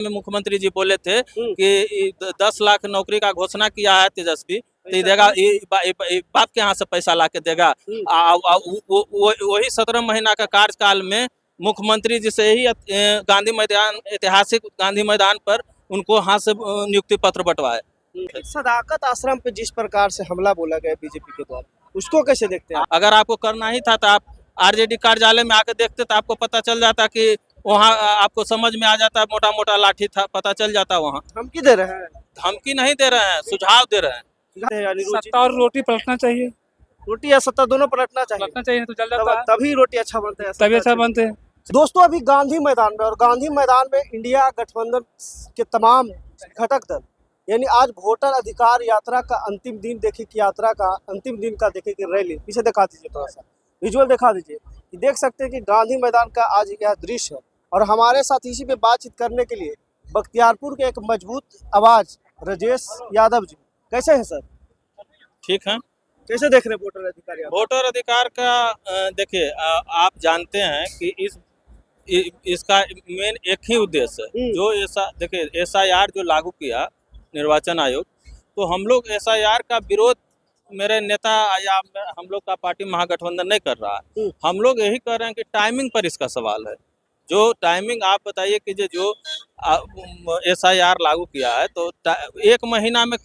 में मुख्यमंत्री जी बोले थे कि 10 लाख नौकरी का घोषणा किया है तेजस्वी, तो ये देगा, बाप के यहाँ से पैसा ला के देगा। वही 17 महीना का कार्यकाल में मुख्यमंत्री जी से ही गांधी मैदान, ऐतिहासिक गांधी मैदान पर उनको हाथ से नियुक्ति पत्र बंटवाए। सदाकत आश्रम पे जिस प्रकार से हमला बोला गया बीजेपी के द्वारा, उसको कैसे देखते हैं? अगर आपको करना ही था तो आप आरजेडी कार्यालय में आकर देखते तो आपको पता चल जाता कि वहाँ आपको समझ में आ जाता, मोटा मोटा लाठी था, पता चल जाता। वहाँ धमकी दे रहे हैं? धमकी नहीं दे रहे हैं, सुझाव दे रहे हैं। यानी सत्ता और रोटी पलटना चाहिए, रोटी या सत्ता दोनों पलटना चाहिए, नहीं तो जल जाता है, तभी रोटी अच्छा बनता है, तभी अच्छा बनते हैं। दोस्तों अभी गांधी मैदान में, और गांधी मैदान में इंडिया गठबंधन के तमाम घटक दल, यानी आज वोटर अधिकार यात्रा का अंतिम दिन, देखिए कि यात्रा का अंतिम दिन का देखिए कि रैली, पीछे दिखा दीजिए, थोड़ा सा विजुअल दिखा दीजिए कि देख सकते हैं कि गांधी मैदान का आज यह दृश्य है। और हमारे साथ इसी पे बातचीत करने के लिए बख्तियारपुर के एक मजबूत आवाज राजेश यादव जी, कैसे हैं सर? ठीक है। कैसे देख रहे हैं वोटर अधिकार यात्रा? वोटर अधिकार का देखिए, आप जानते हैं कि इसका मेन एक ही उद्देश्य है, जो ऐसा देखिए SIR जो लागू किया निर्वाचन आयोग, तो हम लोग SIR का विरोध मेरे नेता या हम लोग का पार्टी महागठबंधन नहीं कर रहा है। हम लोग यही कह रहे हैं कि टाइमिंग पर इसका सवाल है। जो टाइमिंग आप बताइए कि जो SIR लागू किया है, तो 1 महीना में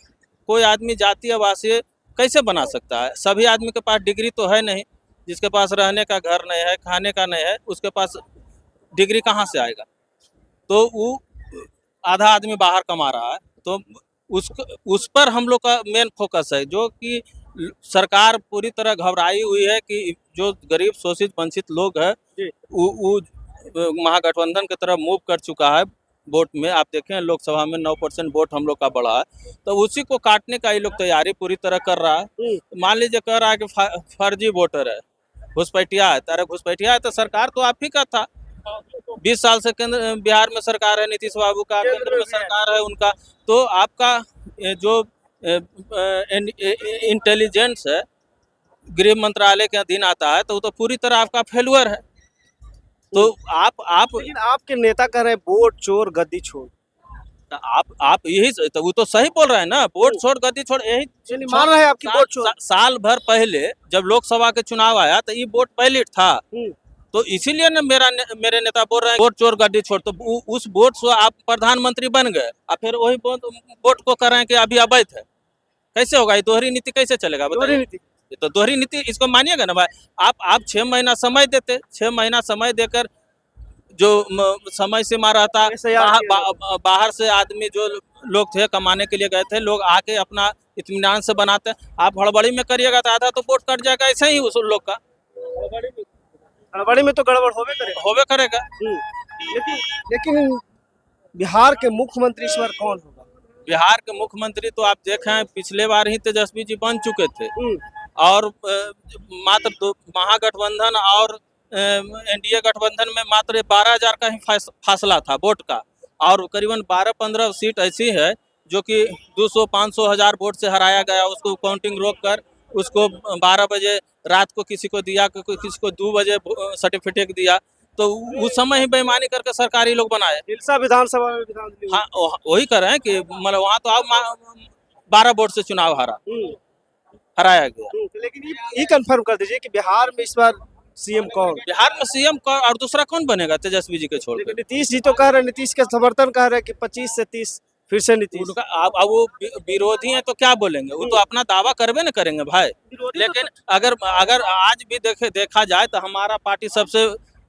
कोई आदमी जातीय आवासीय कैसे बना सकता है? सभी आदमी के पास डिग्री तो है नहीं, जिसके पास रहने का घर नहीं है, खाने का नहीं है, उसके पास डिग्री कहाँ से आएगा? तो वो आधा आदमी बाहर कमा रहा है, तो उस पर हम लोग का मेन फोकस है, जो कि सरकार पूरी तरह घबराई हुई है कि जो गरीब शोषित वंचित लोग हैं वो महागठबंधन की तरफ मूव कर चुका है। वोट में आप देखें लोकसभा में 9% वोट हम लोग का बढ़ा है, तो उसी को काटने का ये लोग तैयारी पूरी तरह कर रहा है। मान लीजिए कह रहा है कि फर्जी वोटर है, घुसपैठिया है। अरे घुसपैठिया है तो सरकार तो आप ही का था, 20 साल से केंद्र बिहार में सरकार है, नीतीश बाबू का केंद्र में सरकार है उनका, तो आपका जो इंटेलिजेंस है गृह मंत्रालय के अधीन आता है, तो वो तो पूरी तरह आपका फेलुअर है। तो लेकिन आपके नेता कह रहे हैं वोट चोर गद्दी छोड़, आप यही तो वो तो सही बोल रहे हैं ना, वोट छोड़ गद्दी छोड़, यही मान रहे हैं आपकी वोट चोर। साल भर पहले जब लोकसभा के चुनाव आया तो ये वोट वैलिड था, तो इसीलिए ना मेरे नेता बोल रहे हैं वोट चोर गद्दी छोड़। तो उस वोट से आप प्रधानमंत्री बन गए, और फिर वही वोट को कर रहे हैं कि अभी अवैध है। कैसे होगा? ये दोहरी नीति कैसे चलेगा बताइए? ये तो दोहरी नीति, इसको मानिएगा ना भाई। आप 6 महीना समय देते, 6 महीना समय देकर जो समय सीमा रहता, बाहर से आदमी जो लोग थे कमाने के लिए गए थे, लोग आके अपना इत्मीनान से बनाते। आप हड़बड़ी में करिएगा तो आधा तो वोट कट जाएगा, ऐसे ही उस लोग का। हड़बड़ी में तो गड़बड़ होवे करेगा। लेकिन बिहार के मुख्यमंत्री इस बार कौन होगा? बिहार के मुख्यमंत्री तो आप देखें पिछले बार ही तेजस्वी जी बन चुके थे, और मात्र महागठबंधन और NDA गठबंधन में मात्र 12,000 का ही फासला था वोट का, और करीबन 12-15 सीट ऐसी है जो कि 200-500 हज़ार वोट से हराया गया। उसको काउंटिंग रोक कर उसको 12 बजे रात को किसी को दिया, किसी को 2 बजे सर्टिफिकेट दिया, तो उस समय ही बेईमानी करके सरकारी लोग बनाए। विधानसभा में हाँ, वही कर रहे हैं कि मतलब वहाँ तो आप 12 वोट से चुनाव हराया गया। लेकिन ये कंफर्म कर दीजिए कि बिहार में इस बार सीएम कौन? बिहार में सीएम कौन और दूसरा कौन बनेगा तेजस्वी जी के छोड़ कर? नीतीश जी तो कह रहे हैं, नीतीश के समर्थन कह रहे हैं कि 25 से 30 फिर से नीतीश। अब वो विरोधी हैं तो क्या बोलेंगे? वो तो अपना दावा करबे न करेंगे भाई। लेकिन अगर आज भी देखा जाए तो हमारा पार्टी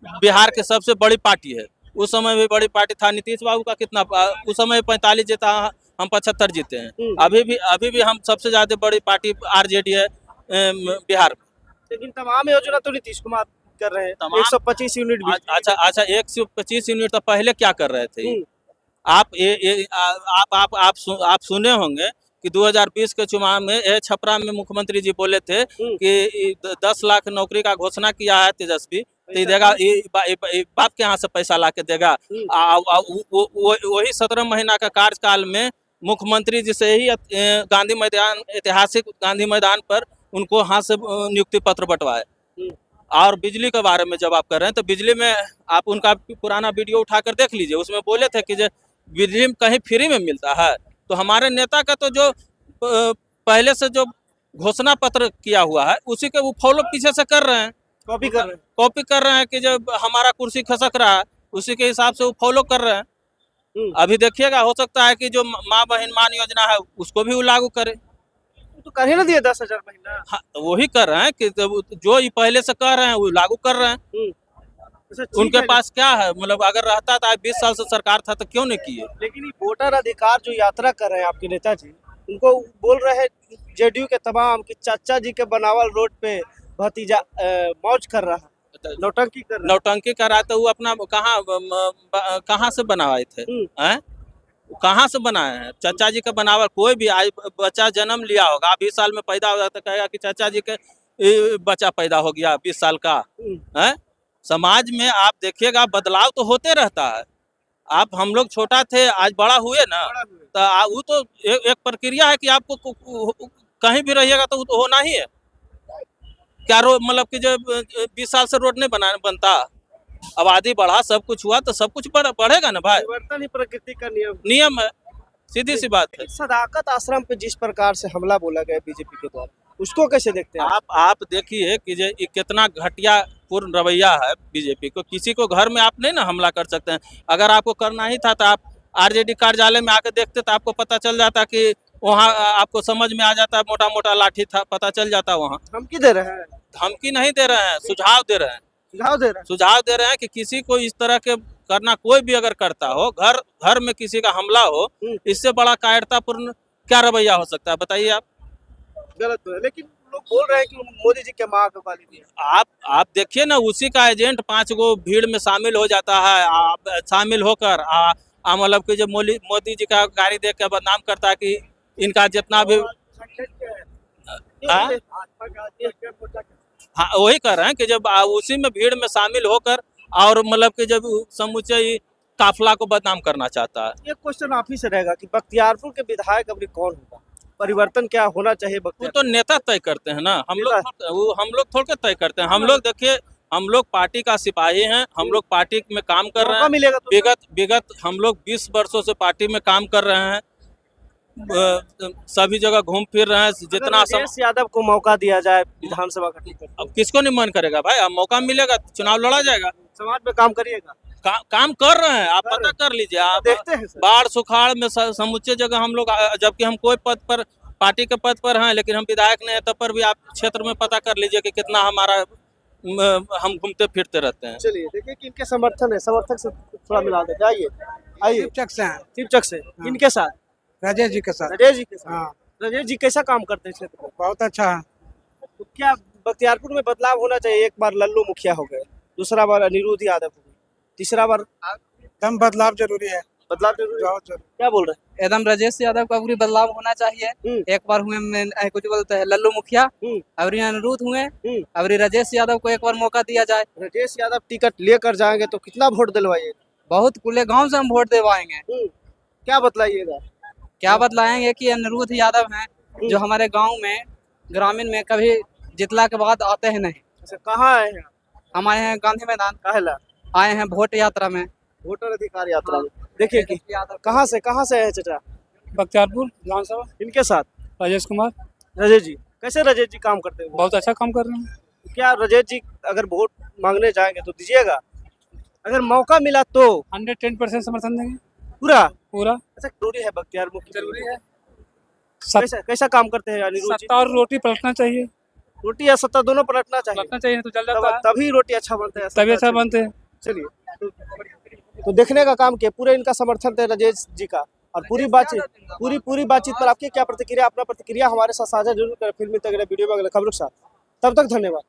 बिहार के सबसे बड़ी पार्टी है। उस समय भी बड़ी पार्टी था, नीतीश बाबू का कितना, उस समय 45 जीता, हम 75 जीते हैं। अभी भी हम सबसे ज्यादा बड़ी पार्टी RJD है बिहार में। लेकिन तमाम योजना तो नीतीश कुमार कर रहे हैं, 125 यूनिट। अच्छा 125 यूनिट तो पहले क्या कर रहे थे? आप सुने होंगे कि 2020 के चुनाव में छपरा में मुख्यमंत्री जी बोले थे कि 10 लाख नौकरी का घोषणा किया है तेजस्वी, तो ये देगा, बाप के यहाँ से पैसा ला के देगा। वही 17 महीना का कार्यकाल में मुख्यमंत्री जी से ही गांधी मैदान, ऐतिहासिक गांधी मैदान पर उनको हाथ से नियुक्ति पत्र बंटवाए। और बिजली के बारे में जब आप कर रहे हैं तो बिजली में आप उनका पुराना वीडियो उठाकर देख लीजिए, उसमें बोले थे कि बिजली कहीं फ्री में मिलता है? तो हमारे नेता का तो जो पहले से जो घोषणा पत्र किया हुआ है उसी के वो फॉलो पीछे से कर रहे हैं, कॉपी कर रहे हैं। कॉपी कर रहे हैं कि जब हमारा कुर्सी खसक रहा है उसी के हिसाब से वो फॉलो कर रहे हैं। अभी देखिएगा, हो सकता है कि जो माँ बहन मान योजना है उसको भी वो लागू करे। तो कर ही ना दिए 10,000 महीना। हाँ, वही कर रहे हैं कि जो ये पहले से कर रहे हैं वो लागू कर रहे हैं। अच्छा, ठीक उनके है। पास क्या है, मतलब अगर रहता था 20 साल से सरकार था तो क्यों नहीं किए? लेकिन ये वोटर अधिकार जो यात्रा कर रहे हैं आपके नेताजी, उनको बोल रहे हैं जेडीयू के तमाम कि चाचा जी के बनावल रोड पे भतीजा मौज कर रहा है, नौटंकी कर रहा है। नौटंकी करा तो वो अपना कहाँ से बनवाए थे? हैं? कहाँ से बनाए हैं? चाचा जी का बनावल कोई भी आज बच्चा जन्म लिया होगा, 20 साल में पैदा हो जाता, कहेगा कि चाचा जी के बच्चा पैदा हो गया 20 साल का है। समाज में आप देखिएगा बदलाव तो होते रहता है। आप हम लोग छोटा थे, आज बड़ा हुए ना, तो वो तो एक प्रक्रिया है कि आपको कहीं भी रहिएगा तो वो तो होना ही है। क्या मतलब कि जब 20 साल से रोड नहीं बनता, आबादी बढ़ा, सब कुछ हुआ तो सब कुछ बढ़ेगा ना भाई। परिवर्तन ही प्रकृति का नियम है, सीधी सी बात है। सदाकत आश्रम पे जिस प्रकार से हमला बोला गया बीजेपी के द्वारा, उसको कैसे देखते हैं? आप देखिए कि ये कितना घटिया पूर्ण रवैया है बीजेपी को। किसी को घर में आप नहीं ना हमला कर सकते हैं। अगर आपको करना ही था तो आप आरजेडी कार्यालय में आकर देखते तो आपको पता चल जाता कि वहाँ आपको समझ में आ जाता, मोटा मोटा लाठी था, पता चल जाता। वहाँ धमकी दे रहे हैं? धमकी नहीं दे रहे हैं, सुझाव दे रहे हैं। सुझाव दे रहे हैं? सुझाव दे रहे हैं कि किसी को इस तरह के करना, कोई भी अगर करता हो, घर में किसी का हमला हो, इससे बड़ा कायरतापूर्ण क्या रवैया हो सकता है बताइए आप? गलत है, लेकिन लोग बोल रहे हैं कि मोदी जी के माँ का गाली दिया। आप देखिए ना, उसी का एजेंट 5 गो भीड़ में शामिल हो जाता है, शामिल होकर मतलब कि जब मोदी जी का गाड़ी देख के बदनाम करता है कि इनका जितना भी हाँ वही कर रहे हैं कि जब उसी में भीड़ में शामिल होकर और मतलब कि जब समूचे काफिला को बदनाम करना चाहता है। ये क्वेश्चन आप ही से रहेगा कि बख्तियारपुर के विधायक अभी कौन होगा, परिवर्तन क्या होना चाहिए? वो तो नेता तय करते हैं ना, हम लोग थोड़ा तय करते हैं। हम लोग देखिए, हम लोग पार्टी का सिपाही हैं, हम लोग पार्टी में काम कर रहे हैं। मिलेगा तो विगत हम लोग 20 वर्षों से पार्टी में काम कर रहे हैं, सभी जगह घूम फिर रहे हैं। जितना राजेश यादव को मौका दिया जाए विधानसभा गठन करने, अब किसको नहीं मन करेगा भाई? अब मौका मिलेगा तो चुनाव लड़ा जाएगा। समाज में काम करिएगा। काम कर रहे हैं, आप पता कर लीजिए। आप देखते हैं बाढ़ सुखाड़ में समूचे जगह हम लोग, जबकि हम कोई पद पर, पार्टी के पद पर हैं लेकिन हम विधायक नहीं है, तब पर भी आप क्षेत्र में पता कर लीजिए कि कितना हमारा हम घूमते फिरते रहते हैं। चलिए देखिए कि इनके समर्थन है, समर्थक से थोड़ा मिला देते। आइए शिवचक से इनके साथ, राजेश जी के साथ। राजेश जी के साथ। हाँ, राजेश जी कैसा काम करते हैं क्षेत्र में? बहुत अच्छा है। तो क्या बख्तियारपुर में बदलाव होना चाहिए? एक बार लल्लू मुखिया हो गए, दूसरा बार अनिरुद्ध यादव हो गए, तीसरा बार एकदम बदलाव जरूरी है। बदलाव जरूरी है। बहुत जरूरी। क्या बोल रहे हैं? एकदम राजेश यादव का पूरी बदलाव होना चाहिए। एक बार हुए कुछ बोलते हैं लल्लू मुखिया, अब अनिरुद्ध हुए, अब राजेश यादव को एक बार मौका दिया जाए। राजेश यादव टिकट लेकर जाएंगे तो कितना वोट दिलवाइए? बहुत खुले गांव से हम वोट दिलवाएंगे। क्या बतलाइएगा? क्या बतलाएंगे कि अनिरुद्ध यादव हैं जो हमारे गांव में ग्रामीण में कभी जितला के बाद आते हैं नहीं। अच्छा, कहाँ आए हैं? हम आए हैं गांधी मैदान, काहेला आए हैं वोट यात्रा में, वोटर अधिकार यात्रा में। देखिए कि कहाँ से आए चाचा? बख्तियारपुर विधानसभा, इनके साथ राजेश कुमार। राजेश जी कैसे राजेश जी काम करते हैं? बहुत अच्छा काम कर रहे हैं। क्या राजेश जी अगर वोट मांगने जाएंगे तो दीजिएगा? अगर मौका मिला तो 110% समर्थन देंगे पूरा। पूरा। जरूरी है बख्तियारपुर की? जरूरी है। कैसा काम करते हैं अनिरुद्ध जी? सत्ता और रोटी पलटना चाहिए। रोटी या सत्ता दोनों पलटना चाहिए, तो चल जाता है, तभी रोटी अच्छा बनता है, तभी अच्छा बनते हैं। चलिए तो देखने का काम किया, पूरे इनका समर्थन थे राजेश जी का। और पूरी बातचीत पर आपकी क्या प्रतिक्रिया? अपना प्रतिक्रिया हमारे साथ साझा जरूर करें। फिल्मी तक वीडियो में अगले खबरों के साथ, तब तक धन्यवाद।